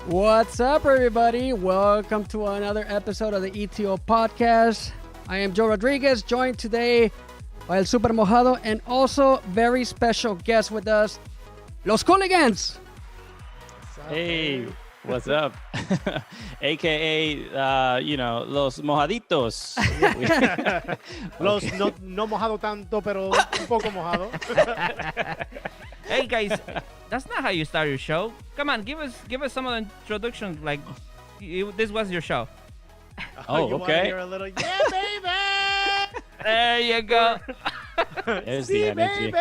What's up, everybody? Welcome to another episode of the ETO Podcast. I am Joe Rodriguez, joined today by El Super Mojado, and also very special guest with us, Los Cooligans. Hey, what's up? AKA, Los Mojaditos. Los no mojado tanto, pero un poco mojado. Hey guys, that's not how you start your show. Come on, give us some of the introduction. Like, this was your show. Oh, you okay. Want to hear a little, yeah, baby. There you go. There's the energy.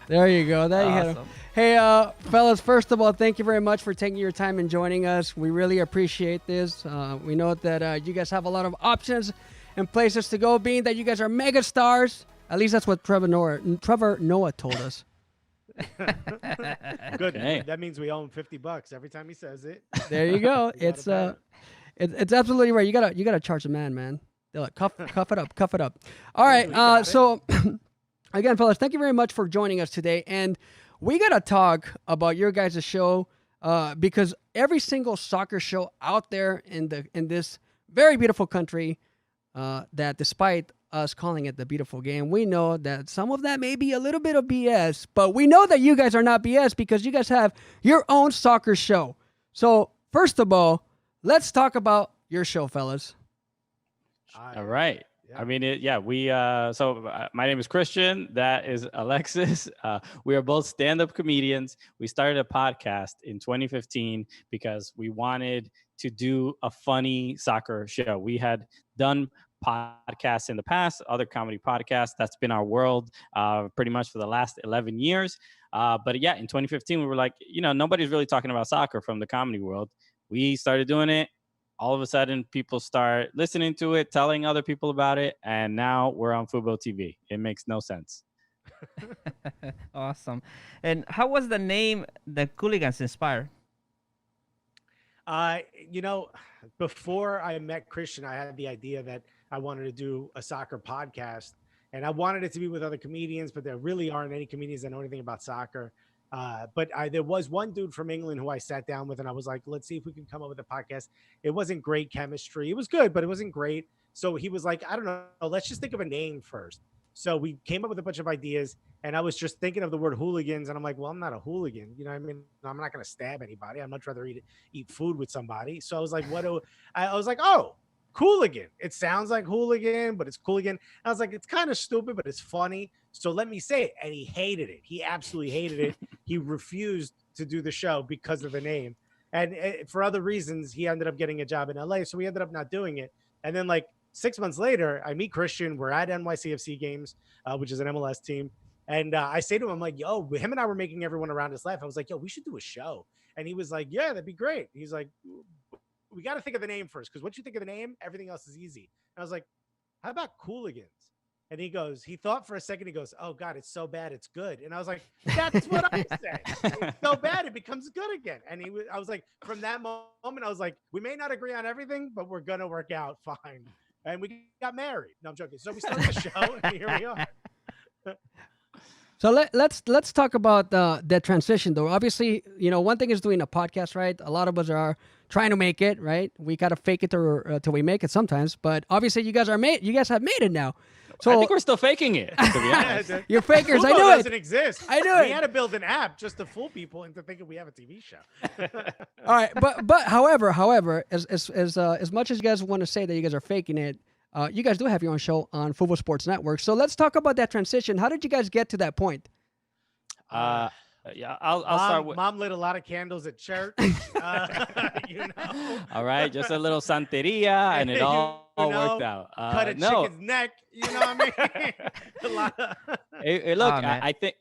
There you go. There you have it. Hey, fellas, first of all, thank you very much for taking your time and joining us. We really appreciate this. We know that you guys have a lot of options and places to go, being that you guys are mega stars. At least that's what Trevor Noah told us. Good. Okay. That means we owe him $50 every time he says it. There you go. It's absolutely right. You gotta charge the man. They're like, cuff it up. All right. So again, fellas, thank you very much for joining us today, and we gotta talk about your guys' show because every single soccer show out there in this very beautiful country, that despite us calling it the beautiful game, we know that some of that may be a little bit of BS, but we know that you guys are not BS because you guys have your own soccer show. So first of all, let's talk about your show, fellas. All right. Yeah. I mean, my name is Christian. That is Alexis. We are both stand-up comedians. We started a podcast in 2015 because we wanted to do a funny soccer show. We had done podcasts in the past, other comedy podcasts. That's been our world pretty much for the last 11 years. But yeah, in 2015, we were like, nobody's really talking about soccer from the comedy world. We started doing it. All of a sudden, people start listening to it, telling other people about it, and now we're on Fubo TV. It makes no sense. Awesome. And how was the name the Cooligans inspired? Before I met Christian, I had the idea that I wanted to do a soccer podcast, and I wanted it to be with other comedians, but there really aren't any comedians that know anything about soccer. But there was one dude from England who I sat down with, and I was like, let's see if we can come up with a podcast. It wasn't great chemistry. It was good, but it wasn't great. So he was like, I don't know, let's just think of a name first. So we came up with a bunch of ideas, and I was just thinking of the word hooligans, and I'm like, well, I'm not a hooligan. You know what I mean? I'm not going to stab anybody. I'd much rather eat food with somebody. So I was like, I was like, oh, Cooligan. It sounds like hooligan, but it's Cooligan. I was like, it's kind of stupid, but it's funny. So let me say it. And he hated it. He absolutely hated it. He refused to do the show because of the name. And for other reasons, he ended up getting a job in LA. So we ended up not doing it. And then like 6 months later, I meet Christian. We're at NYCFC games, which is an MLS team. And I say to him, I'm like, yo, him and I were making everyone around us laugh. I was like, yo, we should do a show. And he was like, yeah, that'd be great. He's like, we got to think of the name first, because once you think of the name, everything else is easy. And I was like, how about Cooligans? And he thought for a second, he goes, oh God, it's so bad, it's good. And I was like, that's what I said. It's so bad, it becomes good again. And I was like, from that moment, I was like, we may not agree on everything, but we're going to work out fine. And we got married. No, I'm joking. So we started the show, and here we are. So let's talk about that transition, though. Obviously, one thing is doing a podcast, right? A lot of us are trying to make it, right? We gotta fake it till we make it sometimes. But obviously, you guys have made it now. So I think we're still faking it, to be honest. You're fakers. Fubo I knew it. doesn't exist. I knew it. We had to build an app just to fool people into thinking we have a TV show. All right, but however, as much as you guys want to say that you guys are faking it, you guys do have your own show on Fubo Sports Network. So let's talk about that transition. How did you guys get to that point? Yeah, I'll start with. Mom lit a lot of candles at church. All right, just a little santeria, and it all worked out. Cut a chicken's neck. You know what I mean? Look, I think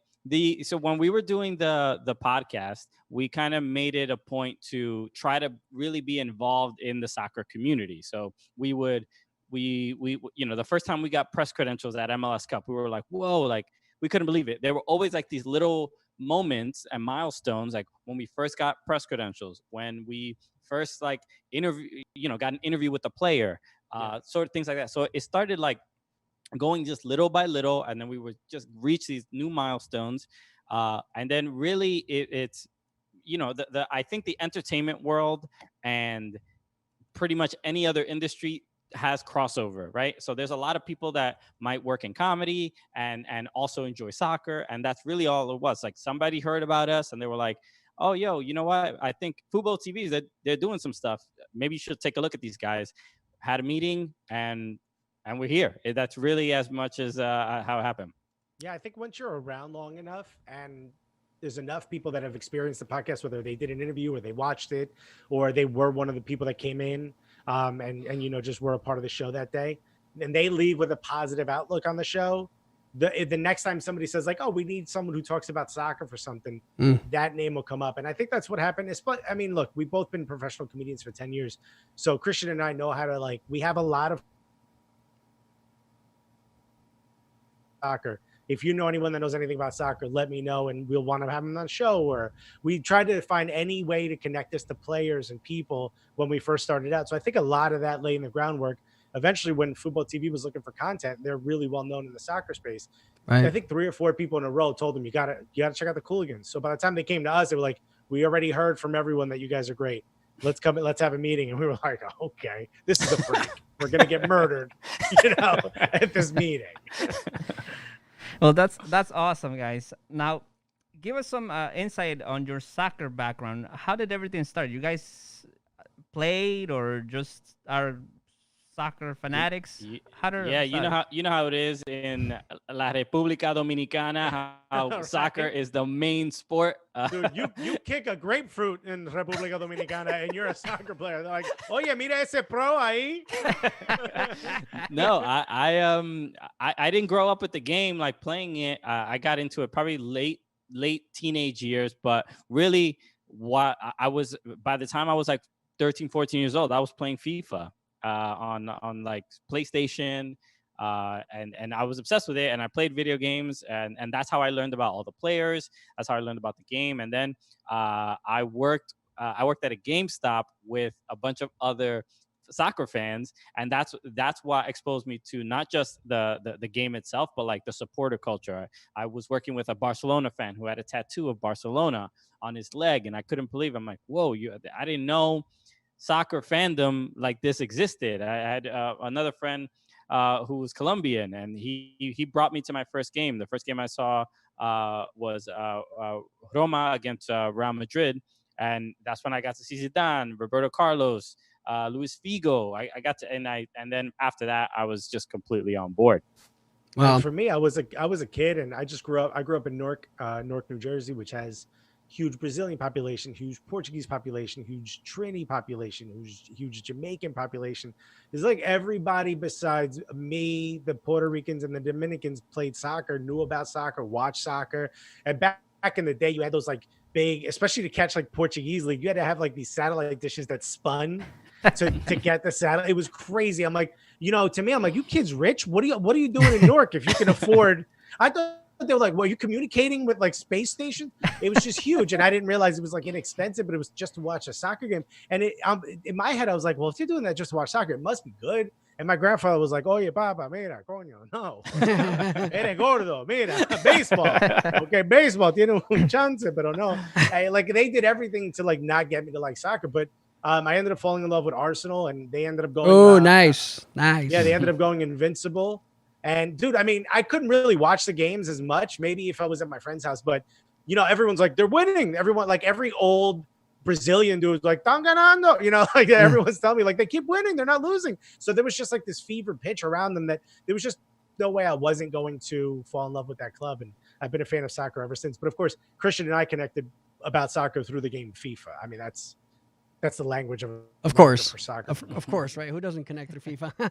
so when we were doing the podcast, we kind of made it a point to try to really be involved in the soccer community. So we the first time we got press credentials at MLS Cup, we were like, whoa, like we couldn't believe it. There were always like these little moments and milestones, like when we first got press credentials, when we first got an interview with the player, sort of things like that. So it started like going just little by little, and then we would just reach these new milestones. And then really it's I think the entertainment world and pretty much any other industry has crossover, right? So there's a lot of people that might work in comedy and also enjoy soccer, and that's really all it was. Like somebody heard about us and they were like, "Oh, yo, you know what? I think Fubo TV is they're doing some stuff. Maybe you should take a look at these guys." Had a meeting and we're here. That's really as much as how it happened. Yeah, I think once you're around long enough and there's enough people that have experienced the podcast, whether they did an interview or they watched it or they were one of the people that came in and just were a part of the show that day, and they leave with a positive outlook on the show. The next time somebody says like, "Oh, we need someone who talks about soccer for something," that name will come up. And I think that's what happened. I mean, look, we've both been professional comedians for 10 years. So Christian and I know how to we have a lot of soccer. If you know anyone that knows anything about soccer, let me know and we'll want to have them on the show. Or we tried to find any way to connect us to players and people when we first started out. So I think a lot of that lay in the groundwork. Eventually, when Football TV was looking for content, they're really well known in the soccer space. Right. I think 3 or 4 people in a row told them, you gotta check out the Cooligans. So by the time they came to us, they were like, we already heard from everyone that you guys are great. Let's have a meeting. And we were like, okay, this is a freak. We're gonna get murdered, at this meeting. Well, that's awesome, guys. Now, give us some insight on your soccer background. How did everything start? You guys played or just are soccer fanatics? You know how it is in La República Dominicana, how right. Soccer is the main sport. Dude, you kick a grapefruit in República Dominicana and you're a soccer player. They're like, oye, mira ese pro ahí. No, I didn't grow up with the game like playing it. I got into it probably late teenage years, but really by the time I was like 13, 14 years old, I was playing FIFA. On like PlayStation, and I was obsessed with it, and I played video games, and that's how I learned about all the players. That's how I learned about the game, and then I worked at a GameStop with a bunch of other soccer fans, and that's what exposed me to not just the game itself, but like the supporter culture. I was working with a Barcelona fan who had a tattoo of Barcelona on his leg, and I couldn't believe it. I'm like, whoa, I didn't know soccer fandom like this existed. I had another friend who was Colombian, and he brought me to my first game. The first game I saw was Roma against Real Madrid, and that's when I got to see Zidane, Roberto Carlos, Luis Figo. I got to, and then after that, I was just completely on board. Well, for me, I was a kid, and I grew up in Newark, New Jersey, which has huge Brazilian population, huge Portuguese population, huge Trini population, huge Jamaican population. It's like everybody besides me, the Puerto Ricans and the Dominicans played soccer, knew about soccer, watched soccer. And back in the day, you had those like big, especially to catch like Portuguese league, you had to have like these satellite dishes that spun to get the satellite. It was crazy. I'm like, to me, I'm like, you kids rich? What are you doing in New York if you can afford? I thought they were like, well, you communicating with like space station? It was just huge. And I didn't realize it was like inexpensive, but it was just to watch a soccer game. And in my head, I was like, well, if you're doing that just to watch soccer, it must be good. And my grandfather was like, oye, papa, mira, coño, no. Eres gordo, mira, baseball. Okay, baseball, tiene un chance, pero no. Like they did everything to like not get me to like soccer, but I ended up falling in love with Arsenal, and they ended up going. Oh, nice. Yeah, they ended up going invincible. And dude, I mean, I couldn't really watch the games as much, maybe if I was at my friend's house, but everyone's like, they're winning. Everyone, like every old Brazilian dude was like, "Tão ganando," everyone's telling me like they keep winning, they're not losing. So there was just like this fever pitch around them that there was just no way I wasn't going to fall in love with that club. And I've been a fan of soccer ever since. But of course, Christian and I connected about soccer through the game FIFA. I mean, that's the language of course for soccer. Of course, right? Who doesn't connect through FIFA?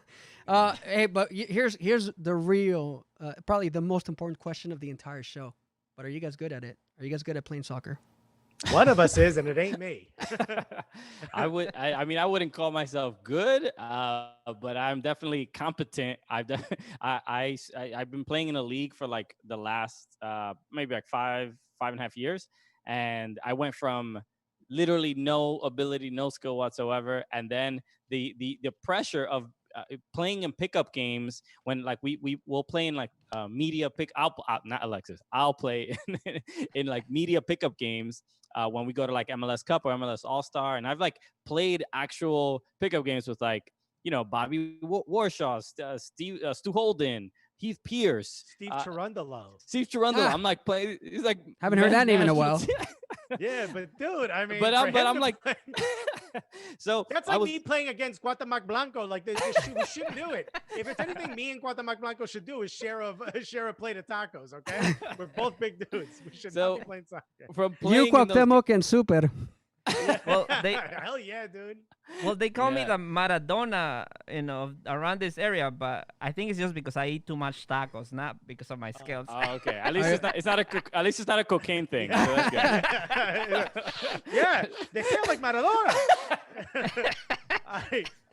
Hey, but here's the real, probably the most important question of the entire show. But are you guys good at it? Are you guys good at playing soccer? One of us is, and it ain't me. I wouldn't call myself good, but I'm definitely competent. I've been playing in a league for like the last maybe like five and a half years, and I went from literally no ability, no skill whatsoever, and then the pressure of playing in pickup games when like we will play in like media pick. Not Alexis. I'll play in like media pickup games when we go to like MLS Cup or MLS All Star, and I've like played actual pickup games with like Bobby Warshaw, Stu Holden, Heath Pierce, Steve Cherundolo. Steve Cherundolo. I'm like playing. He's like Haven't heard that name in a while. Yeah, but dude, I mean, but I'm like, so that's like me playing against Cuauhtemoc Blanco. Like we shouldn't do it. If it's anything, me and Cuauhtemoc Blanco should do is share a plate of tacos. Okay, we're both big dudes. We should not be playing soccer. From playing you Cuauhtemoc and Super. Well, hell yeah, dude. Well, they call me the Maradona, around this area, but I think it's just because I eat too much tacos, not because of my skills. Oh, okay. At least it's not a cocaine thing. So that's good. Yeah, they sound like Maradona.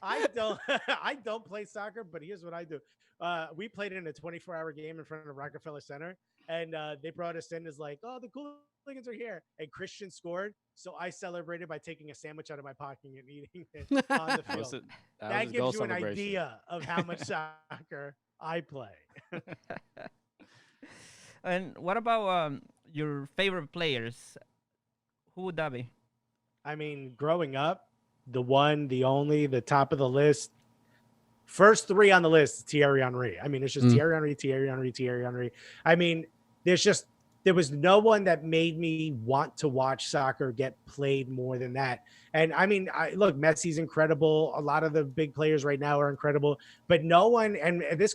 I don't play soccer, but here's what I do. We played in a 24-hour game in front of Rockefeller Center, and they brought us in as like, oh, the Cooligans are here, and Christian scored, so I celebrated by taking a sandwich out of my pocket and eating it on the field. That gives you an idea of how much soccer I play. And what about your favorite players? Who would that be? I mean, growing up, the one, the only, the top of the list, first three on the list, Thierry Henry. I mean, it's just Thierry Henry, Thierry Henry, Thierry Henry. I mean, there was no one that made me want to watch soccer get played more than that. And I mean, look, Messi's incredible. A lot of the big players right now are incredible, but no one, and this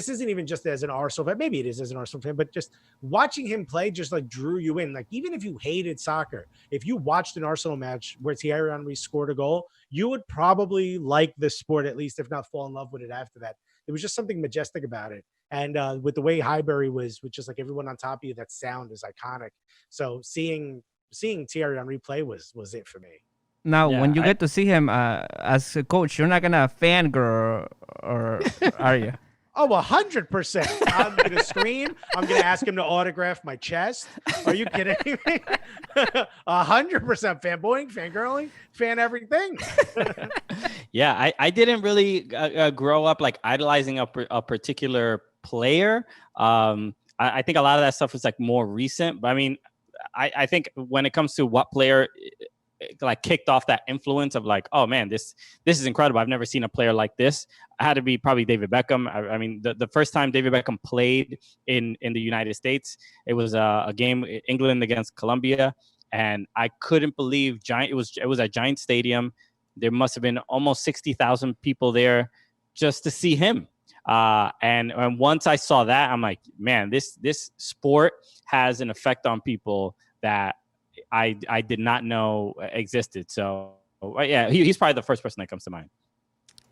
isn't even just as an Arsenal fan, maybe it is as an Arsenal fan, but just watching him play just like drew you in. Like, even if you hated soccer, if you watched an Arsenal match where Thierry Henry scored a goal, you would probably like the sport, at least, if not fall in love with it after that. There was just something majestic about it. And with the way Highbury was, with just like everyone on top of you, that sound is iconic. So seeing Thierry Henry play was it for me. Now, when you get to see him as a coach, you're not gonna fangirl, or are you? Oh, 100%. I'm going to scream. I'm going to ask him to autograph my chest. Are you kidding me? 100% fanboying, fangirling, fan everything. Yeah, I didn't really grow up like idolizing a particular player. I think a lot of that stuff is like more recent. But I mean, I think when it comes to what player like kicked off that influence of like, oh man, this is incredible. I've never seen a player like this. I had to be probably David Beckham. I mean, the first time David Beckham played in the United States, it was a game, England against Colombia, and I couldn't believe it was at Giant Stadium. There must have been almost 60,000 people there just to see him. And once I saw that, I'm like, man, this sport has an effect on people that I did not know existed. So yeah, he's probably the first person that comes to mind.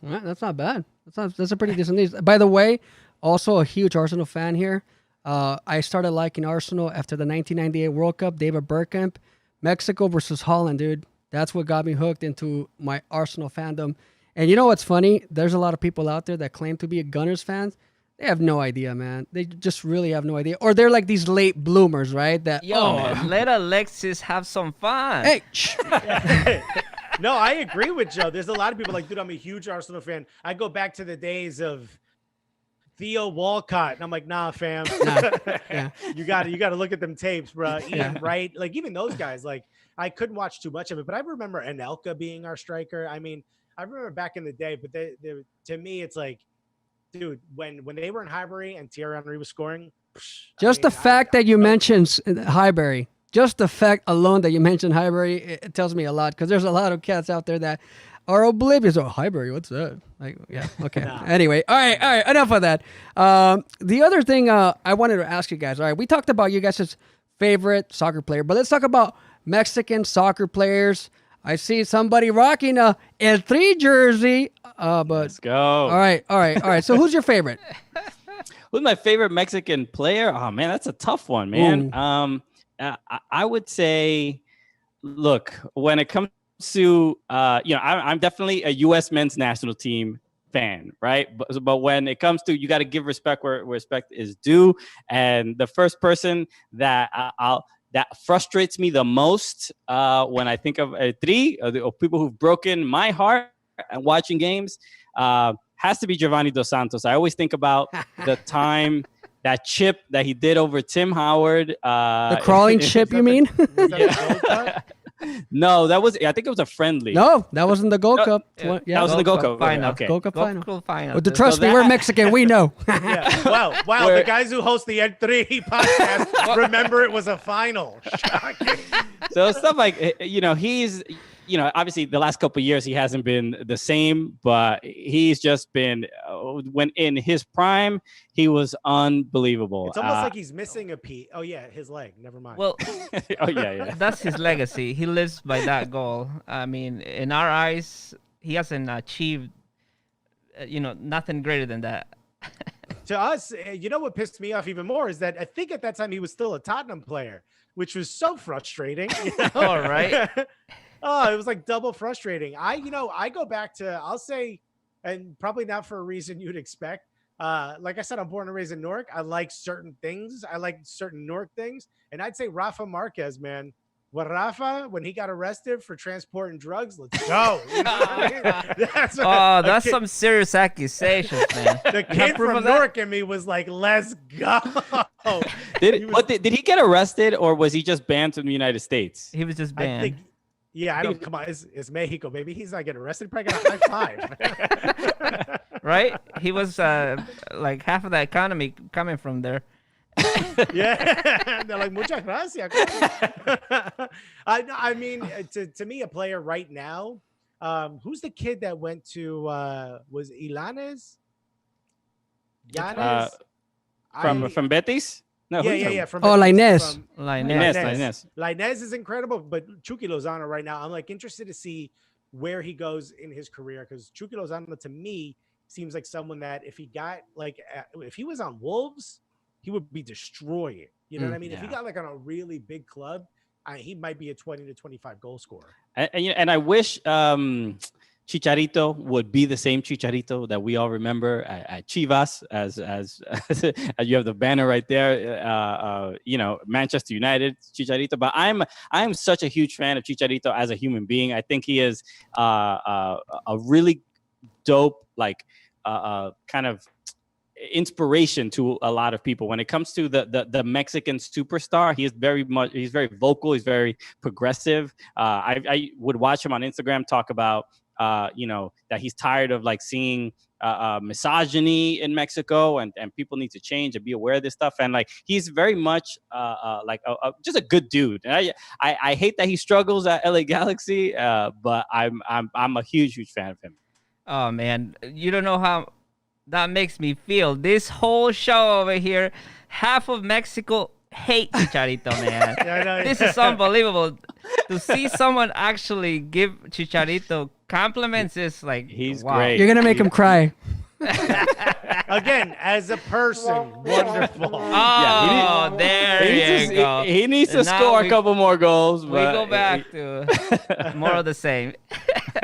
All right, that's not bad. That's a pretty decent news. By the way, also a huge Arsenal fan here. I started liking Arsenal after the 1998 World Cup. David Bergkamp, Mexico versus Holland, dude. That's what got me hooked into my Arsenal fandom. And you know what's funny? There's a lot of people out there that claim to be Gunners fans. They have no idea, man. They just really have no idea. Or they're like these late bloomers, right? Let Alexis have some fun. Hey, No, I agree with Joe. There's a lot of people like, dude, I'm a huge Arsenal fan. I go back to the days of Theo Walcott, and I'm like, nah, fam. Yeah. You got to look at them tapes, bro. Ian Wright, like even those guys, like I couldn't watch too much of it, but I remember Anelka being our striker. I mean, I remember back in the day, but they to me, it's like, dude, when they were in Highbury and Thierry Henry was scoring, the fact that you mentioned Highbury, just the fact alone that you mentioned Highbury, it tells me a lot, because there's a lot of cats out there that are oblivious. Oh, Highbury, what's that? Like, yeah, okay. Nah. Anyway, all right, enough of that. The other thing I wanted to ask you guys. All right, we talked about you guys' favorite soccer player, but let's talk about Mexican soccer players. I see somebody rocking a El Tri jersey. But let's go. All right. So who's your favorite? Who's my favorite Mexican player? Oh man, that's a tough one, man. I would say, look, when it comes to I'm definitely a U.S. men's national team fan, right? But when it comes to, you got to give respect where respect is due. And the first person that that frustrates me the most when I think of El Tri, or people who've broken my heart, and watching games, has to be Giovanni Dos Santos. I always think about the time that chip that he did over Tim Howard. The crawling chip, you mean? No, I think it was a friendly. No, that wasn't the Gold Cup. That was in the Gold Cup final. Okay. Gold Cup final. Final. Well, trust me, we're Mexican. We know. Yeah. Wow. The guys who host the N3 podcast remember it was a final. Shocking. So stuff like, he's, obviously the last couple of years he hasn't been the same, but he's just been, when in his prime, he was unbelievable. It's almost like he's missing a piece. Oh yeah, his leg. Never mind. Well, oh yeah. that's his legacy. He lives by that goal. I mean, in our eyes, he hasn't achieved, nothing greater than that. To us, you know what pissed me off even more is that I think at that time he was still a Tottenham player, which was so frustrating. All right. Oh, it was like double frustrating. I go back to, I'll say, and probably not for a reason you'd expect. Like I said, I'm born and raised in Newark. I like certain things. I like certain Newark things. And I'd say Rafa Marquez, man. Well, Rafa, when he got arrested for transporting drugs, let's go. You know what I mean? That's some serious accusations, man. The kid from Newark in me was like, let's go. Did he get arrested or was he just banned from the United States? He was just banned. I don't. Come on, it's Mexico, baby. He's not getting arrested. Probably got a high five. Right? He was like half of the economy coming from there. Yeah, they're like muchas gracias. I mean, to me, a player right now. Who's the kid that went to? Was Ilanes? Yanes? From Betis? No, yeah. Lainez. Lainez is incredible, but Chucky Lozano right now, I'm like interested to see where he goes in his career because Chucky Lozano to me seems like someone that if he was on Wolves, he would be destroying. You know what I mean? Yeah. If he got like on a really big club, he might be a 20 to 25 goal scorer. And I wish Chicharito would be the same Chicharito that we all remember at Chivas, as you have the banner right there. Manchester United Chicharito. But I'm such a huge fan of Chicharito as a human being. I think he is a really dope, kind of inspiration to a lot of people when it comes to the Mexican superstar. He's very vocal. He's very progressive. I would watch him on Instagram talk about that he's tired of seeing misogyny in Mexico and people need to change and be aware of this stuff. And he's very much just a good dude. And I hate that he struggles at LA Galaxy, but I'm a huge fan of him. Oh man, you don't know how that makes me feel. This whole show over here, half of Mexico hate Chicharito, man. Yeah, this is unbelievable. To see someone actually give Chicharito compliments is he's wow. great. You're gonna make him cry. Again, as a person, wonderful. Oh, there you go. He needs to score a couple more goals. We go back to more of the same.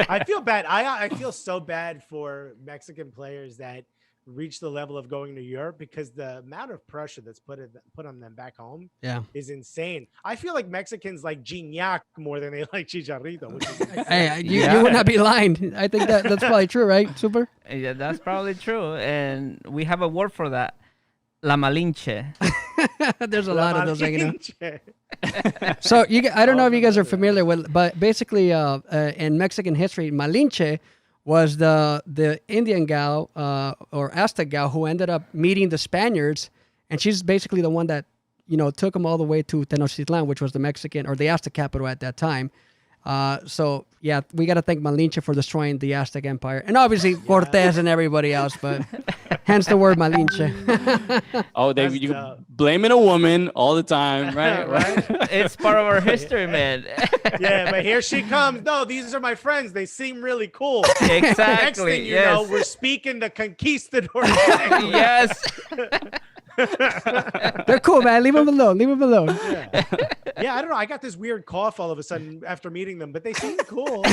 I feel bad. I feel so bad for Mexican players that reach the level of going to Europe because the amount of pressure that's put on them back home is insane. I feel like Mexicans like Gignac more than they like Chicharito. Which is Hey, you would not be lying. I think that's probably true, right? Super? Yeah, that's probably true. And we have a word for that. La Malinche. There's a lot of those hanging out. So I don't know if you guys are familiar with, but basically in Mexican history, Malinche was the Indian gal or Aztec gal who ended up meeting the Spaniards, and she's basically the one that took them all the way to Tenochtitlan, which was the Mexican or the Aztec capital at that time. So yeah, we got to thank Malinche for destroying the Aztec Empire, and obviously Cortez and everybody else, but hence the word Malinche. You blaming a woman all the time, right? It's part of our history, man. Yeah, but here she comes. No, these are my friends. They seem really cool. Exactly. Next thing you know, we're speaking the conquistadors. Yes. They're cool, man. Leave them alone. Yeah, I don't know. I got this weird cough all of a sudden after meeting them, but they seem cool.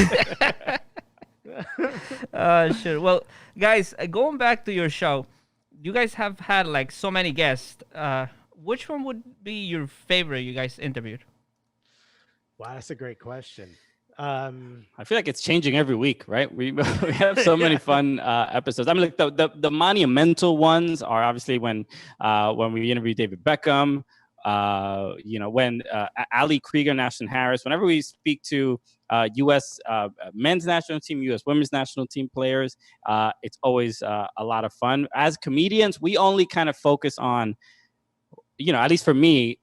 Sure. Well, guys, going back to your show, you guys have had so many guests. Which one would be your favorite you guys interviewed? Wow, that's a great question. I feel like it's changing every week, right? We have so many fun episodes. I mean, like the monumental ones are obviously when we interview David Beckham, when Ali Krieger and Ashton Harris. Whenever we speak to U.S. Men's national team, U.S. women's national team players, it's always a lot of fun. As comedians, we only kind of focus on, at least for me,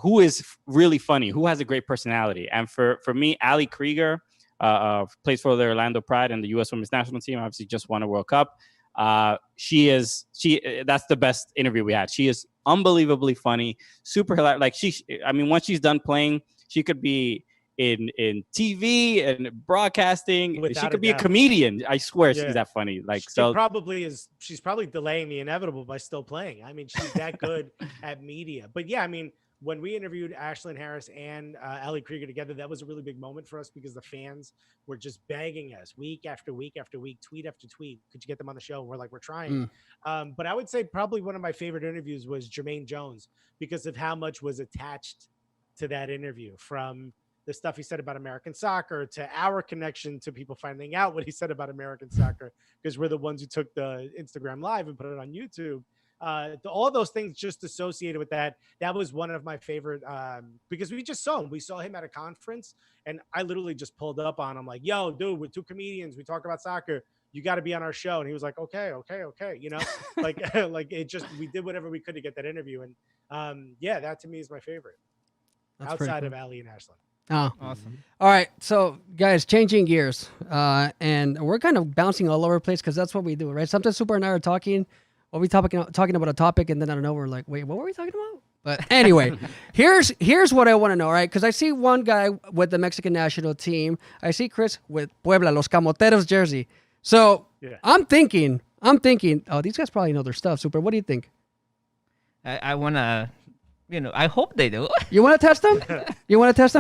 who is really funny, who has a great personality. And for me, Ali Krieger plays for the Orlando Pride and the U.S. Women's National Team. Obviously, just won a World Cup. That's the best interview we had. She is unbelievably funny, super hilarious. Like once she's done playing, she could be in TV and broadcasting. She could be a comedian. I swear, she's that funny. She's probably delaying the inevitable by still playing. I mean, she's that good at media. But yeah, I mean, when we interviewed Ashlyn Harris and Ali Krieger together, that was a really big moment for us because the fans were just begging us week after week after week, tweet after tweet. Could you get them on the show? And we're like, we're trying. But I would say probably one of my favorite interviews was Jermaine Jones because of how much was attached to that interview, from the stuff he said about American soccer to our connection to people finding out what he said about American soccer, because we're the ones who took the Instagram Live and put it on YouTube. All those things just associated with that. That was one of my favorite because we just saw him. We saw him at a conference, and I literally just pulled up on him like, "Yo, dude, we're two comedians. We talk about soccer. You got to be on our show." And he was like, "Okay." Like it just, we did whatever we could to get that interview. And that to me is my favorite. That's outside of Ali and Ashlyn. Oh, Awesome. All right. So, guys, changing gears. And we're kind of bouncing all over the place because that's what we do, right? Sometimes Super and I are talking. We'll be talking about a topic, and then I don't know, we're like, wait, what were we talking about? But anyway, here's what I want to know, right? Because I see one guy with the Mexican national team. I see Chris with Puebla, Los Camoteros jersey. So I'm thinking, oh, these guys probably know their stuff. Super, what do you think? I want to, I hope they do. You want to test them?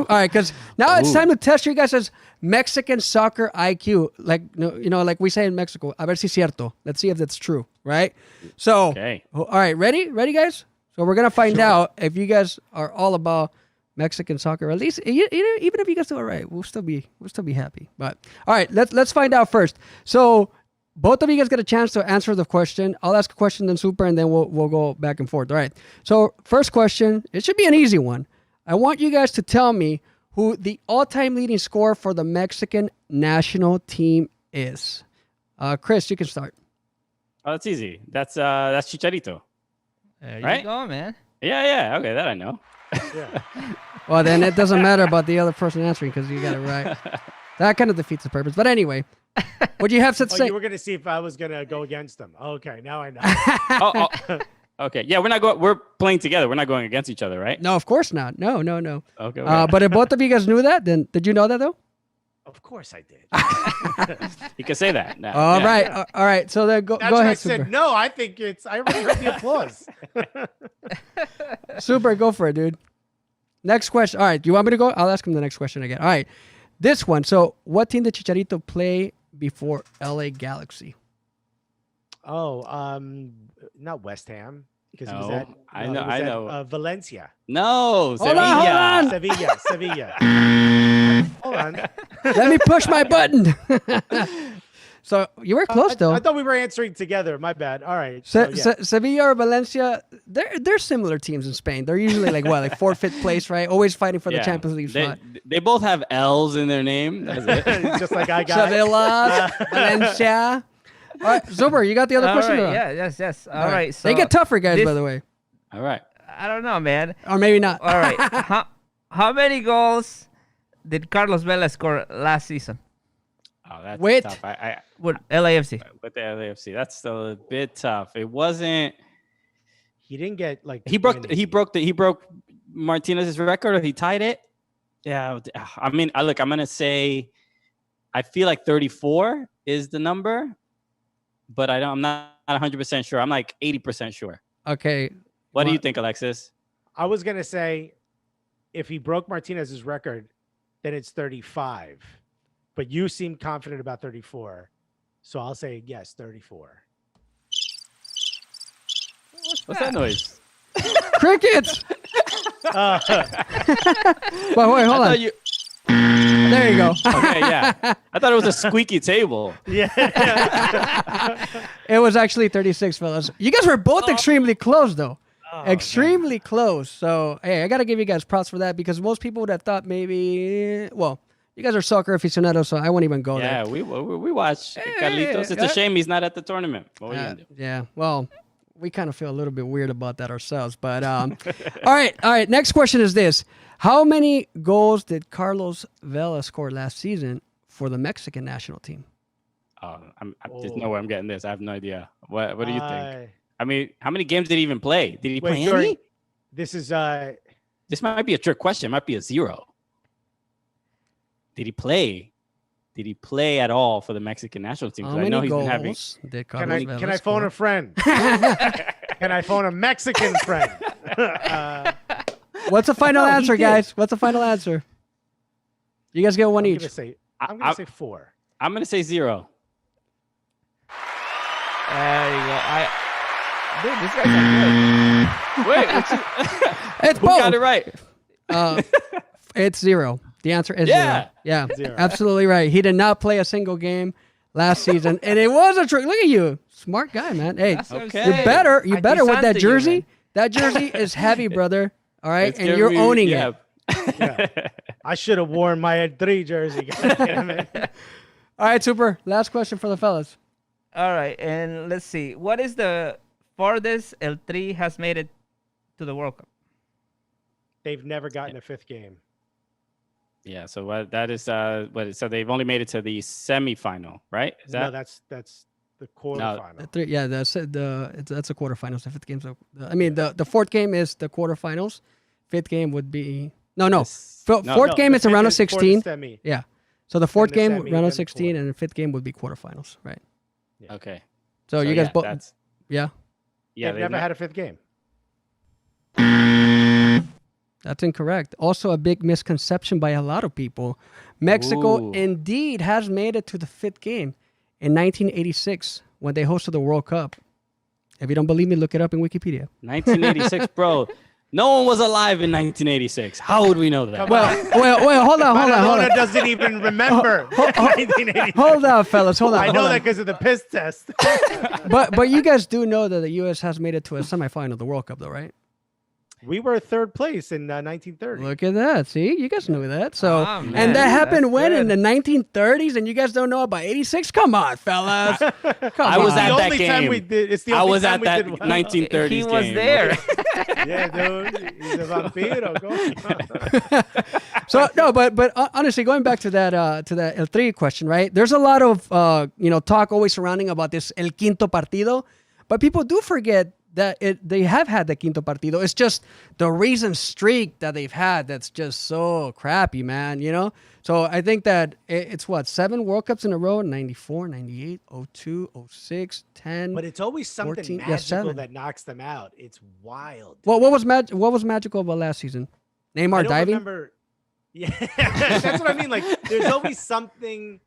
All right, because now it's time to test you guys' Mexican soccer IQ. Like, like we say in Mexico, a ver si cierto. Let's see if that's true, right? So, all right, ready, guys? So we're gonna find out if you guys are all about Mexican soccer. At least, even if you guys do all right, we'll still be happy. But all right, let's find out first. So both of you guys get a chance to answer the question. I'll ask a question, then Super, and then we'll go back and forth. All right. So first question, it should be an easy one. I want you guys to tell me who the all-time leading scorer for the Mexican national team is. Chris, you can start. Oh, that's easy. That's Chicharito. There right? you go, man. Yeah. Okay, that I know. Yeah. Well, then it doesn't matter about the other person answering because you got it right. That kind of defeats the purpose. But anyway, what do you have to say? You were going to see if I was going to go against them. Okay, now I know. Okay. Yeah, we're playing together. We're not going against each other, right? No, of course not. No. Okay. But if both of you guys knew that, then did you know that though? Of course I did. You can say that now. All right. So then go ahead, I Super. said no. I think I already heard the applause. Super, go for it, dude. Next question. All right. Do you want me to go? I'll ask him the next question again. All right. This one. So, what team did Chicharito play before LA Galaxy? Oh, not West Ham, because he was No, at. I know. Valencia. No, Hold on. Sevilla. Hold on. Let me push my button. So you were close, though. I thought we were answering together. My bad. All right. Sevilla or Valencia, they're similar teams in Spain. They're usually like 4th, 5th place, right? Always fighting for the Champions League spot. They both have L's in their name. That's it. Just like I got. Sevilla, Valencia. All right, Zuber, you got the other question? Right, yes. All right. So they get tougher, guys, by the way. All right. I don't know, man. Or maybe not. All right. How many goals did Carlos Vela score last season? Oh, that's Wait. tough. With LAFC. With the LAFC, that's still a bit tough. It wasn't. He didn't get like. He broke Martinez's record, or he tied it. Yeah. I mean, I'm gonna say, I feel like 34 is the number, but I'm not 100% sure. I'm like 80% sure. Okay. What do you think, Alexis? I was gonna say, if he broke Martinez's record, then it's 35. But you seem confident about 34. So I'll say yes, 34. What's that noise? Crickets! Well, wait, hold on. There you go. Okay, yeah. I thought it was a squeaky table. Yeah. It was actually 36, fellas. You guys were both extremely close, though. Extremely close. So, hey, I got to give you guys props for that because most people would have thought maybe, well, you guys are soccer aficionados, so I won't even go there. Yeah, we watch Carlitos. It's a shame he's not at the tournament. What are you gonna do? Yeah, well, we kind of feel a little bit weird about that ourselves. But all right. Next question is this: how many goals did Carlos Vela score last season for the Mexican national team? There's no way I'm getting this. I have no idea. What do you think? I mean, how many games did he even play? Did he play any? This is This might be a trick question. It might be a 0. Did he play? Did he play at all for the Mexican national team? How many I know he's goals been having. did can Carlos I Vela can I score? phone a friend? Can I phone a Mexican friend? What's the final No, he answer, did. guys? What's the final answer? You guys get one I'm each. gonna say 4. I'm gonna say 0. There you go. Dude, these guys are good. Wait, It's who both. got it right? It's 0. The answer is Yeah. 0. Yeah, 0. absolutely right. He did not play a single game last season, and it was a trick. Look at you, smart guy, man. Hey, That's what I'm Okay. you saying. better I with decided that you, jersey. man. That jersey is heavy, brother. All right, It's and gonna you're be- owning yeah. it. Yeah. I should have worn my 3 jersey. God damn it. All right, super. Last question for the fellas. All right, and let's see. What is the farthest El Tri has made it to the World Cup? They've never gotten a 5th game. Yeah. So what that is? So they've only made it to the semifinal, right? Is No, that? that's the quarterfinal. That's a quarterfinals. The 5th game. I mean, the 4th game is the quarterfinals. 5th game would be no. Yes. No, Fourth game the is the 5th round of is for the 16. semi. Yeah. So the 4th the game, semi, round then of the 16, quarter. and the 5th game would be quarterfinals, right? Okay. So you guys both, That's, yeah. yeah. They've never had a 5th game. That's incorrect. Also, a big misconception by a lot of people. Mexico Ooh. indeed has made it to the 5th game in 1986 when they hosted the World Cup. If you don't believe me, look it up in Wikipedia. 1986, bro. No one was alive in 1986. How would we know that? Come Well, hold on. Maradona doesn't even remember 1980. Hold on, fellas. Hold on. I hold know on. that because of the piss test. But you guys do know that the U.S. has made it to a semifinal of the World Cup, though, right? We were 3rd place in 1930. Look at that. See, you guys knew that. So, Ah, man, and that happened that's when in good. the 1930s, and you guys don't know about 86. Come on, fellas. Come I was on. at the that only time game. we did. It's the I only was time at we that did well. 1930s He was game. there. Yeah, dude. He's a vampiro. Go. So no, but honestly, going back to that El Tri question, right? There's a lot of talk always surrounding about this El Quinto Partido, but people do forget that they have had the Quinto Partido. It's just the recent streak that they've had that's just so crappy, man. So I think that it's 7 World Cups in a row: 94, 98, 02, 06, 10. But it's always something 14, yeah, magical 7. that knocks them out. It's wild. What was magical about last season? I Neymar don't diving. remember. Yeah, that's what I mean. Like, there's always something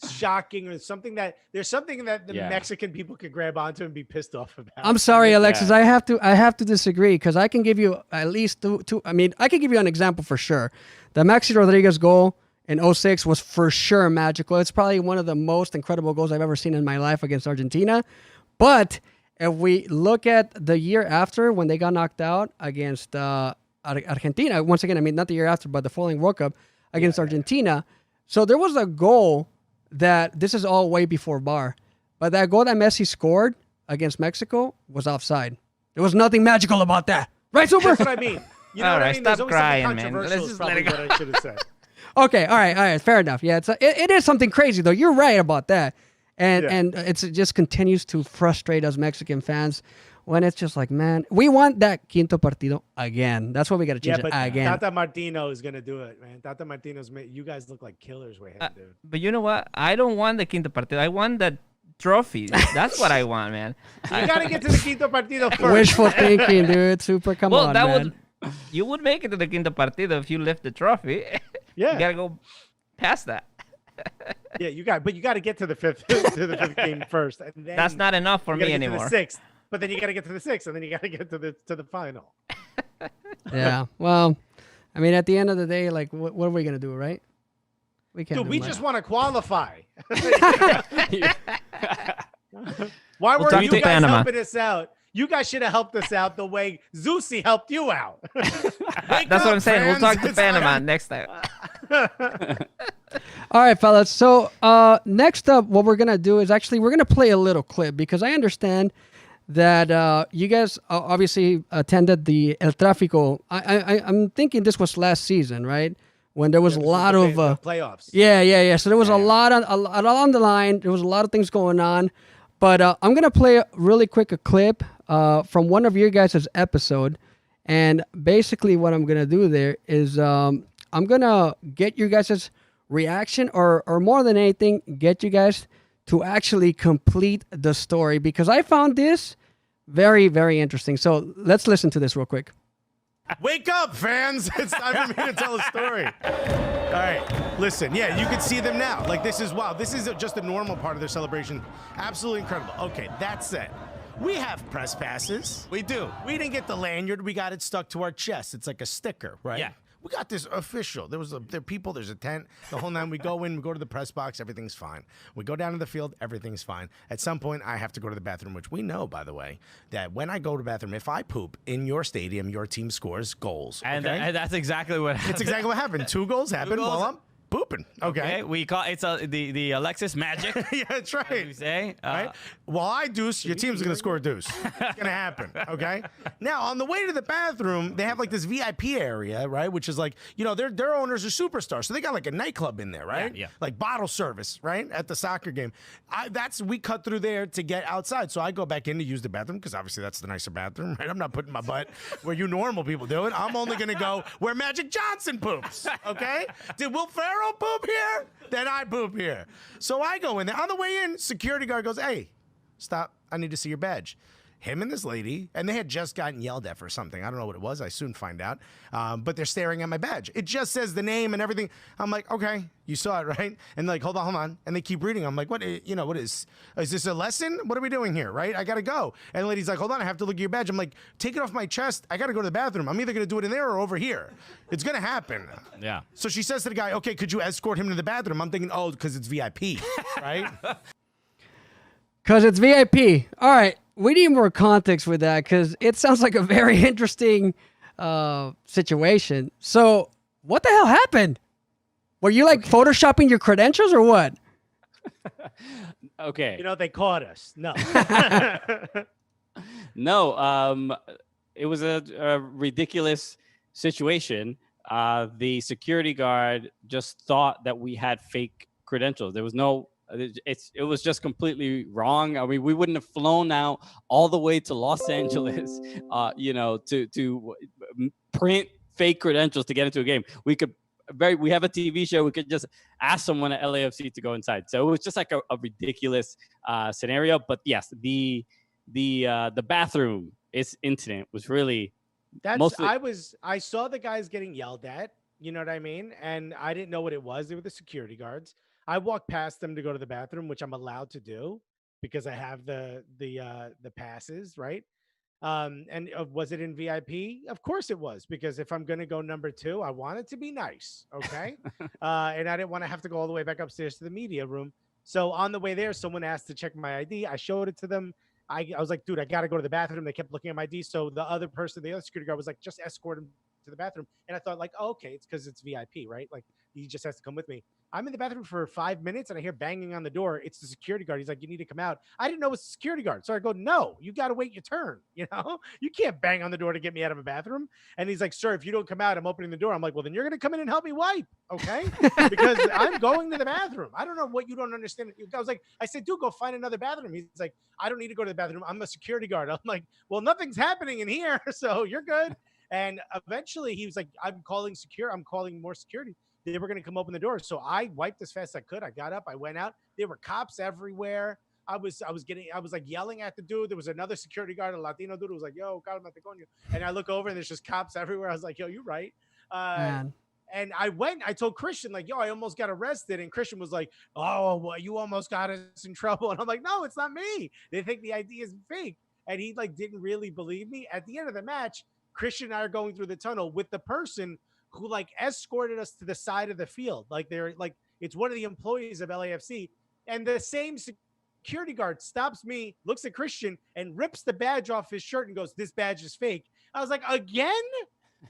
shocking or something that the Yeah. Mexican people could grab onto and be pissed off about. I'm sorry, Alexis. Yeah. I have to disagree because I can give you at least two. I mean, I can give you an example for sure. The Maxi Rodriguez goal in 06 was for sure magical. It's probably one of the most incredible goals I've ever seen in my life against Argentina. But if we look at the year after when they got knocked out against Argentina, once again, I mean, not the year after, but the following World Cup against Argentina. So there was a goal that this is all way before VAR, but that goal that Messi scored against Mexico was offside. There was nothing magical about that. Right, Super? That's what I mean. You know All what I right, mean? There's stop always something crying, man. controversial Let's is just let probably it go. what I should have said. Okay, all right, fair enough. Yeah, it is something crazy though. You're right about that, and it just continues to frustrate us Mexican fans when it's just like, man, we want that Quinto Partido again. That's what we got to change Yeah, but it again. Tata Martino is gonna do it, man. Tata Martino's you guys look like killers with him, dude. But you know what? I don't want the Quinto Partido. I want the trophy. That's what I want, man. You gotta get to the Quinto Partido first. Wishful thinking, dude. Super, come Well, on, that man. you would make it to the Quinto Partido if you lift the trophy. Yeah. You gotta go past that. Yeah, you got to get to the fifth game first, and then That's not enough for you gotta me get anymore. To the 6th, but then you got to get to the 6th, and then you got to get to the final. Yeah. Well, I mean, at the end of the day, like, what are we gonna do, right? We can't. Dude, do we much. just want to qualify. Yeah. Why We'll weren't talk you to guys Panama. helping us out? You guys should have helped us out the way Zeusy helped you out. That's what I'm saying. We'll talk to Panama next time. All right, fellas. So next up, what we're gonna do is actually we're gonna play a little clip because I understand that you guys obviously attended the El Tráfico. I'm thinking this was last season, right? When there was a lot of the playoffs. Yeah. So there was a lot on the line. There was a lot of things going on. But I'm gonna play really quick a clip from one of your guys' episode, and basically what I'm gonna do there is I'm gonna get your guys' reaction, or more than anything, get you guys to actually complete the story because I found this very, very interesting. So let's listen to this real quick. Wake up, fans. It's time for me to tell a story. All right, listen. Yeah, you can see them now. Like, this is, wow, this is just a normal part of their celebration. Absolutely incredible. Okay, that said, we have press passes. We do. We didn't get the lanyard. We got it stuck to our chest. It's like a sticker, right? Yeah. We got this official. There are people, there's a tent, the whole nine. We go in, we go to the press box, everything's fine. We go down to the field, everything's fine. At some point, I have to go to the bathroom, which we know, by the way, that when I go to the bathroom, if I poop in your stadium, your team scores goals. And, okay? and that's exactly what happened. It's exactly what happened. 2 goals happened goals. while I'm pooping. Okay. We call it's the Alexis magic. Yeah, that's as we right. say. Right? While I deuce, your team's going to score a deuce. It's going to happen, okay? Now, on the way to the bathroom, they have like this VIP area, right? Which is like, you know, their owners are superstars. So they got like a nightclub in there, right? Yeah. Like bottle service, right? At the soccer game. We cut through there to get outside. So I go back in to use the bathroom because obviously that's the nicer bathroom, right? I'm not putting my butt where you normal people do it. I'm only going to go where Magic Johnson poops, okay? Did Will Ferrell poop here? Then I poop here. So I go in there. On the way in, security guard goes, hey, stop. I need to see your badge. Him and this lady, and they had just gotten yelled at for something. I don't know what it was. I soon find out. But they're staring at my badge. It just says the name and everything. I'm like, okay, you saw it, right? And like, hold on. And they keep reading. I'm like, what is this a lesson? What are we doing here, right? I got to go. And the lady's like, hold on, I have to look at your badge. I'm like, take it off my chest. I got to go to the bathroom. I'm either going to do it in there or over here. It's going to happen. Yeah. So she says to the guy, okay, could you escort him to the bathroom? I'm thinking, oh, because it's VIP, right? Because it's VIP. All right. We need more context with that because it sounds like a very interesting situation. So, what the hell happened? Were you like photoshopping your credentials or what? Okay. You know, they caught us. No. No, it was a ridiculous situation. The security guard just thought that we had fake credentials. There was no. It was just completely wrong. I mean, we wouldn't have flown out all the way to Los Angeles, to print fake credentials to get into a game. We have a TV show. We could just ask someone at LAFC to go inside. So it was just like a ridiculous scenario. But yes, the bathroom incident was really mostly. I saw the guys getting yelled at. You know what I mean? And I didn't know what it was. They were the security guards. I walked past them to go to the bathroom, which I'm allowed to do because I have the passes, right? Was it in VIP? Of course it was, because if I'm going to go number 2, I want it to be nice. Okay. And I didn't want to have to go all the way back upstairs to the media room. So on the way there, someone asked to check my ID. I showed it to them. I was like, dude, I got to go to the bathroom. They kept looking at my ID. So the other security guard was like, just escort him to the bathroom. And I thought like, oh, okay, it's because it's VIP, right? Like he just has to come with me. I'm in the bathroom for 5 minutes and I hear banging on the door. It's the security guard. He's like, you need to come out. I didn't know it was the security guard. So I go, no, you got to wait your turn. You know, you can't bang on the door to get me out of a bathroom. And he's like, sir, if you don't come out, I'm opening the door. I'm like, well, then you're going to come in and help me wipe. Okay. Because I'm going to the bathroom. I don't know what you don't understand. I said, dude, go find another bathroom. He's like, I don't need to go to the bathroom. I'm a security guard. I'm like, well, nothing's happening in here. So you're good. And eventually he was like, I'm calling more security. They were going to come open the door. So I wiped as fast as I could. I got up, I went out. There were cops everywhere. I was like yelling at the dude. There was another security guard, a Latino dude who was like, yo, calmate coño. And I look over and there's just cops everywhere. I was like, yo, you're right. Man. And I told Christian, like, yo, I almost got arrested. And Christian was like, oh, well, you almost got us in trouble. And I'm like, no, it's not me. They think the ID is fake. And he like didn't really believe me. At the end of the match, Christian and I are going through the tunnel with the person who like escorted us to the side of the field. Like they're like, It's one of the employees of LAFC. And the same security guard stops me, looks at Christian, and rips the badge off his shirt and goes, "This badge is fake." I was like, again?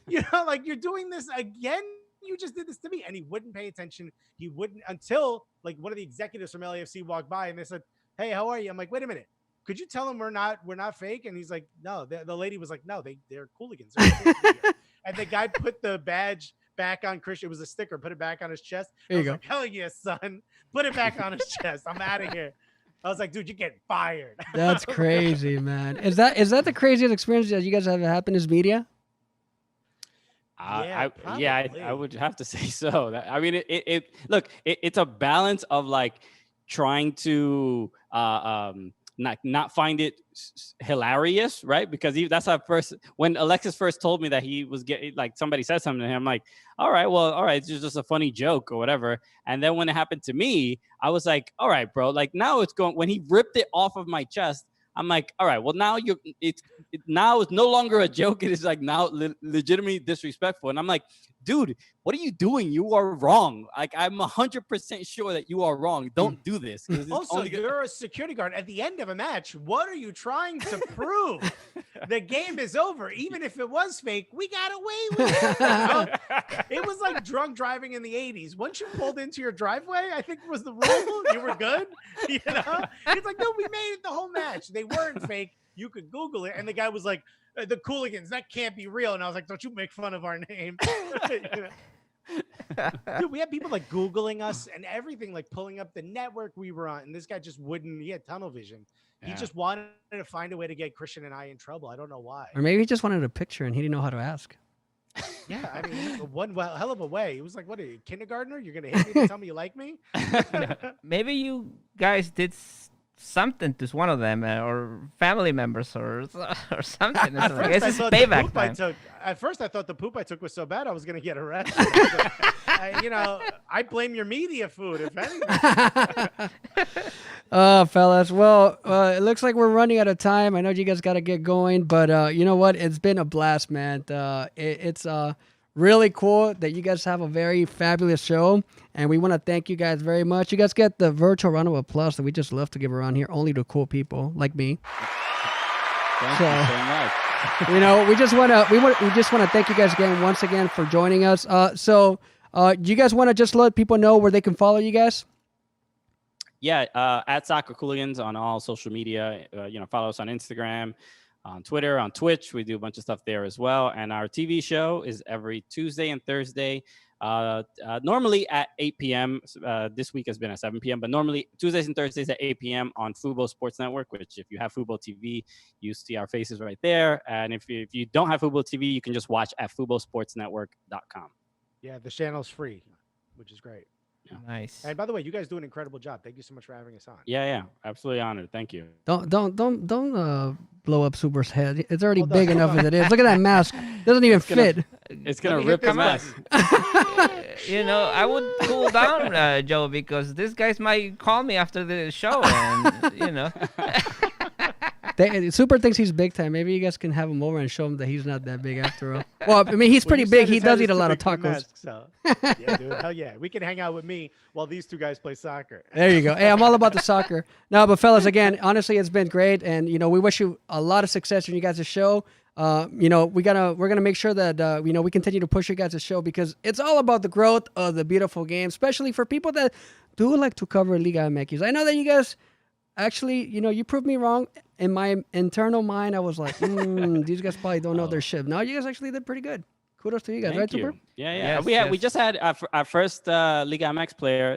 You know, like, you're doing this again? You just did this to me. And he wouldn't pay attention. He wouldn't until like one of the executives from LAFC walked by and they said, "Hey, how are you?" I'm like, "Wait a minute. Could you tell them we're not fake?" And he's like, "No." The lady was like, "No, they're Cooligans." And the guy put the badge back on Christian. It was a sticker. Put it back on his chest. There you go. Like, "Hell yes, son. Put it back on his chest. I'm out of here." I was like, "Dude, you're getting fired." That's crazy, man. Is that the craziest experience that you guys have happened as media? I would have to say so. I mean, it's a balance of like trying to not find it hilarious, right? Because that's our first. When Alexis first told me that he was getting, like, somebody said something to him, I'm like, all right, it's just a funny joke or whatever. And then when it happened to me, I was like, all right, bro, like now it's going. When he ripped it off of my chest, I'm like, all right, well now it's no longer a joke. It is like now legitimately disrespectful. And I'm like, dude, what are you doing? You are wrong. Like, I'm 100% sure that you are wrong. Don't do this. Also, you're a security guard at the end of a match. What are you trying to prove? The game is over. Even if it was fake, we got away with it. You know? It was like drunk driving in the 80s. Once you pulled into your driveway, I think was the rule. You were good. You know? It's like, no, we made it the whole match. They weren't fake. You could Google it. And the guy was like, "The Cooligans, that can't be real." And I was like, "Don't you make fun of our name." You know? Dude, we had people like Googling us and everything, like pulling up the network we were on. And this guy just wouldn't. He had tunnel vision. He just wanted to find a way to get Christian and I in trouble. I don't know why. Or maybe he just wanted a picture and he didn't know how to ask. Yeah, I mean, one hell of a way. He was like, "What are you, kindergartner? You're gonna hit me to tell me you like me?" Maybe you guys did something to one of them or family members or something. At first, I thought payback time. At first, I thought the poop I took was so bad I was gonna get arrested. I blame your media food, if anything. Fellas, well, it looks like we're running out of time. I know you guys got to get going, but you know what? It's been a blast, man. It's really cool that you guys have a very fabulous show, and we want to thank you guys very much. You guys get the virtual round of applause that we just love to give around here, only to cool people like me. Thank you so much. You know, we just want to thank you guys once again for joining us. Do you guys want to just let people know where they can follow you guys? Yeah, at Soccer Cooligans on all social media. Follow us on Instagram, on Twitter, on Twitch. We do a bunch of stuff there as well. And our TV show is every Tuesday and Thursday, normally at 8 p.m. This week has been at 7 p.m., but normally Tuesdays and Thursdays at 8 p.m. on Fubo Sports Network, which if you have Fubo TV, you see our faces right there. And if you don't have Fubo TV, you can just watch at FuboSportsNetwork.com. Yeah, the channel's free, which is great. Yeah. Nice. And by the way, you guys do an incredible job. Thank you so much for having us on. Yeah, absolutely honored. Thank you. Don't blow up Super's head. It's already big enough as it is. Look at that mask. Doesn't even fit. It's gonna rip the mask. I would cool down, Joe, because these guys might call me after the show, and Super thinks he's big time. Maybe you guys can have him over and show him that he's not that big after all. Well, I mean, he's pretty big. He does eat a lot of tacos. Yeah, dude. Hell yeah. We can hang out with me while these two guys play soccer. There you go. Hey, I'm all about the soccer. No, but fellas, again, honestly, it's been great. And, we wish you a lot of success in you guys' show. We're gonna make sure that we continue to push you guys' show, because it's all about the growth of the beautiful game, especially for people that do like to cover Liga MX. I know that you guys actually, you proved me wrong. In my internal mind, I was like, these guys probably don't know their shit. No, you guys actually did pretty good. Kudos to you guys, right, Super? Yeah. We just had our first Liga MX player,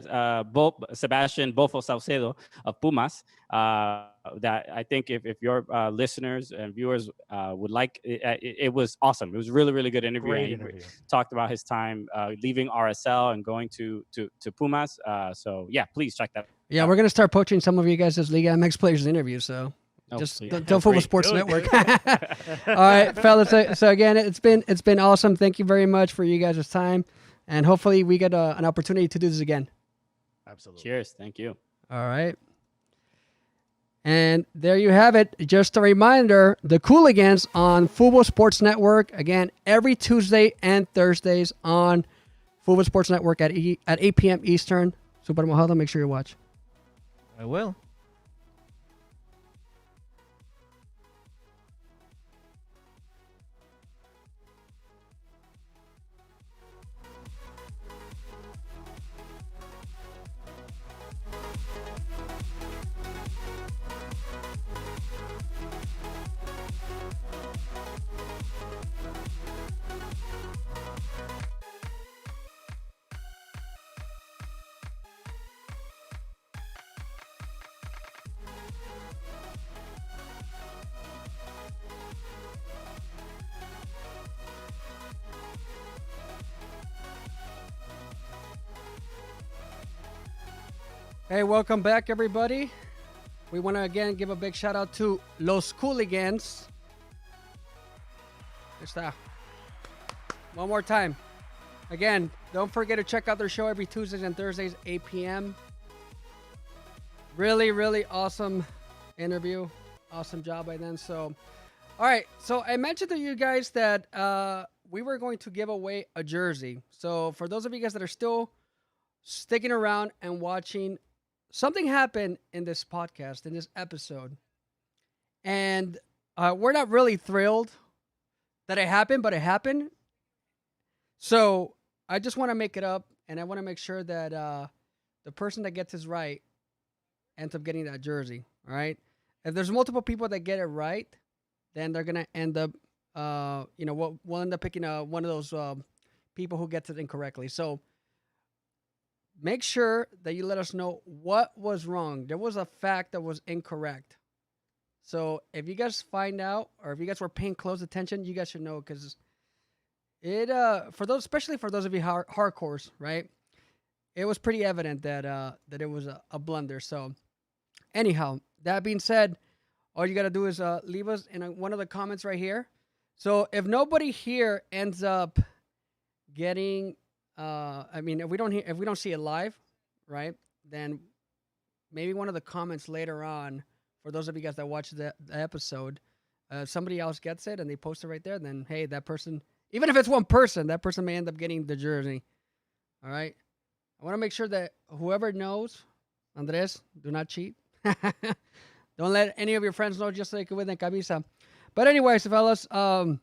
Sebastian Bofo Saucedo of Pumas. That I think if your listeners and viewers would like, it was awesome. It was really, really good interview. Great He interview. talked about his time leaving RSL and going to Pumas. So yeah, please check that. Yeah, we're gonna start poaching some of you guys as Liga MX players' interviews. So. Just don't fool with Sports Network. All right, fellas. So again, it's been awesome. Thank you very much for you guys' time, and hopefully we get an opportunity to do this again. Absolutely. Cheers. Thank you. All right. And there you have it. Just a reminder, the Cooligans on Fubo Sports Network, again, every Tuesday and Thursdays on Fubo Sports Network at 8 p.m. Eastern. Super Mojado, make sure you watch. I will. Hey, welcome back, everybody. We want to again give a big shout out to Los Cooligans. Ahí está. One more time. Again, don't forget to check out their show every Tuesdays and Thursdays, 8 p.m. Really, really awesome interview. Awesome job by them. So, all right. So I mentioned to you guys that we were going to give away a jersey. So for those of you guys that are still sticking around and watching, something happened in this podcast, in this episode. And we're not really thrilled that it happened, but it happened. So I just want to make it up, and I want to make sure that the person that gets this right ends up getting that jersey. All right. If there's multiple people that get it right, then they're gonna end up, we'll end up picking one of those people who gets it incorrectly. So make sure that you let us know what was wrong. There was a fact that was incorrect. So if you guys find out, or if you guys were paying close attention, you guys should know, because it for those, especially for those of you hardcores, right? It was pretty evident that that it was a blunder. So anyhow, that being said, all you gotta do is leave us in one of the comments right here. So if nobody here ends up getting, if we don't see it live, right, then maybe one of the comments later on, for those of you guys that watch the episode, somebody else gets it and they post it right there, then hey, that person, even if it's one person, that person may end up getting the jersey. All right. I want to make sure that whoever knows, Andres, do not cheat. Don't let any of your friends know, just so they can win the camisa. But anyways, fellas, I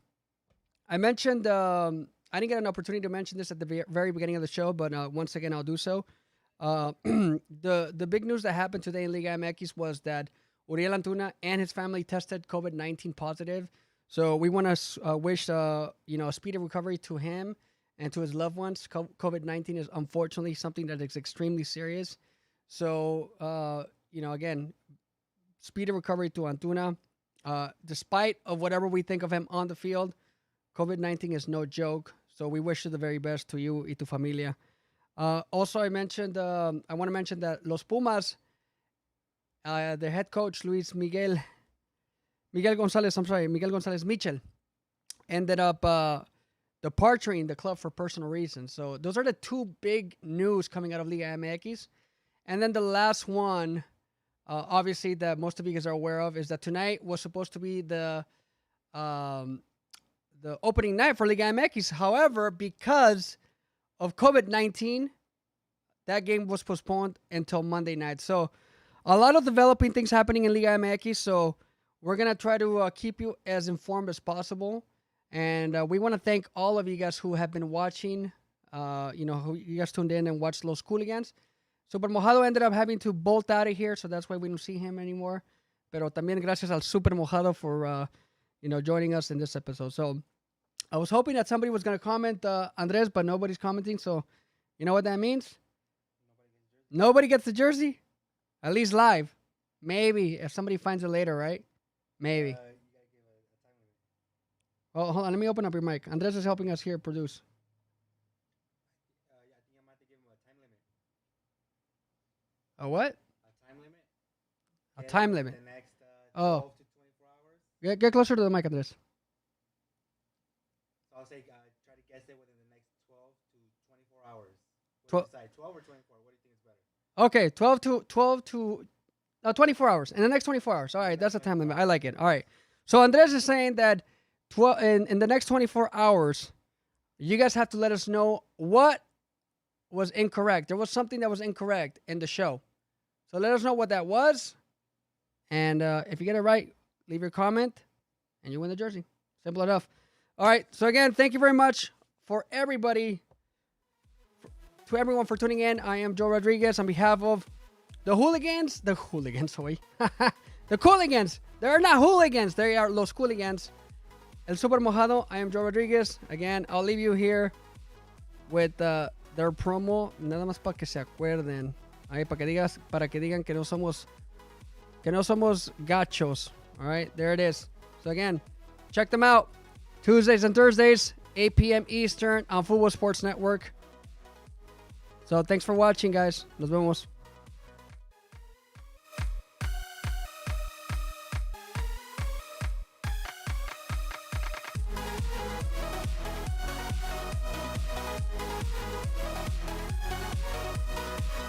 mentioned, I didn't get an opportunity to mention this at the very beginning of the show, but once again, I'll do so. The big news that happened today in Liga MX was that Uriel Antuna and his family tested COVID-19 positive. So we want to wish a speedy recovery to him and to his loved ones. COVID-19 is unfortunately something that is extremely serious. So again, speedy recovery to Antuna. Despite of whatever we think of him on the field, COVID-19 is no joke. So we wish you the very best to you y tu familia. Also, I want to mention that Los Pumas, the head coach, Miguel Gonzalez Mitchell, ended up departing the club for personal reasons. So those are the two big news coming out of Liga MX. And then the last one, obviously, that most of you guys are aware of, is that tonight was supposed to be the opening night for Liga MX. However, because of COVID-19, that game was postponed until Monday night. So a lot of developing things happening in Liga MX. So we're going to try to keep you as informed as possible. And we want to thank all of you guys who have been watching, who you guys tuned in and watched Los Cooligans. Super Mojado ended up having to bolt out of here, so that's why we don't see him anymore. Pero también gracias al Super Mojado for, joining us in this episode. So I was hoping that somebody was going to comment, Andres, but nobody's commenting. So you know what that means? Nobody gets the jersey? At least live. Maybe, if somebody finds it later, right? Maybe. Oh, hold on. Let me open up your mic. Andres is helping us here produce. A what? A time limit. A time limit. The next 12 to 24 hours. Get closer to the mic, Andres. So I'll say try to guess it within the next 12 to 24 hours. 12 12 or 24? What do you think is better? Okay, 12 to 24 hours. In the next 24 hours. All right, that's a time limit. I like it. All right. So Andres is saying that in the next 24 hours, you guys have to let us know what was incorrect. There was something that was incorrect in the show. So let us know what that was. And if you get it right, leave your comment and you win the jersey. Simple enough. All right. So again, thank you very much for everybody. To everyone for tuning in. I am Joe Rodriguez on behalf of the Hooligans. The Cooligans. They're not hooligans. They are Los Cooligans. El Super Mojado. I am Joe Rodriguez. Again, I'll leave you here with their promo. Nada más para que se acuerden. Ahí, para que digan que no somos gachos. All right, there it is. So again, check them out. Tuesdays and Thursdays, 8 p.m. Eastern on Football Sports Network. So thanks for watching, guys. Nos vemos.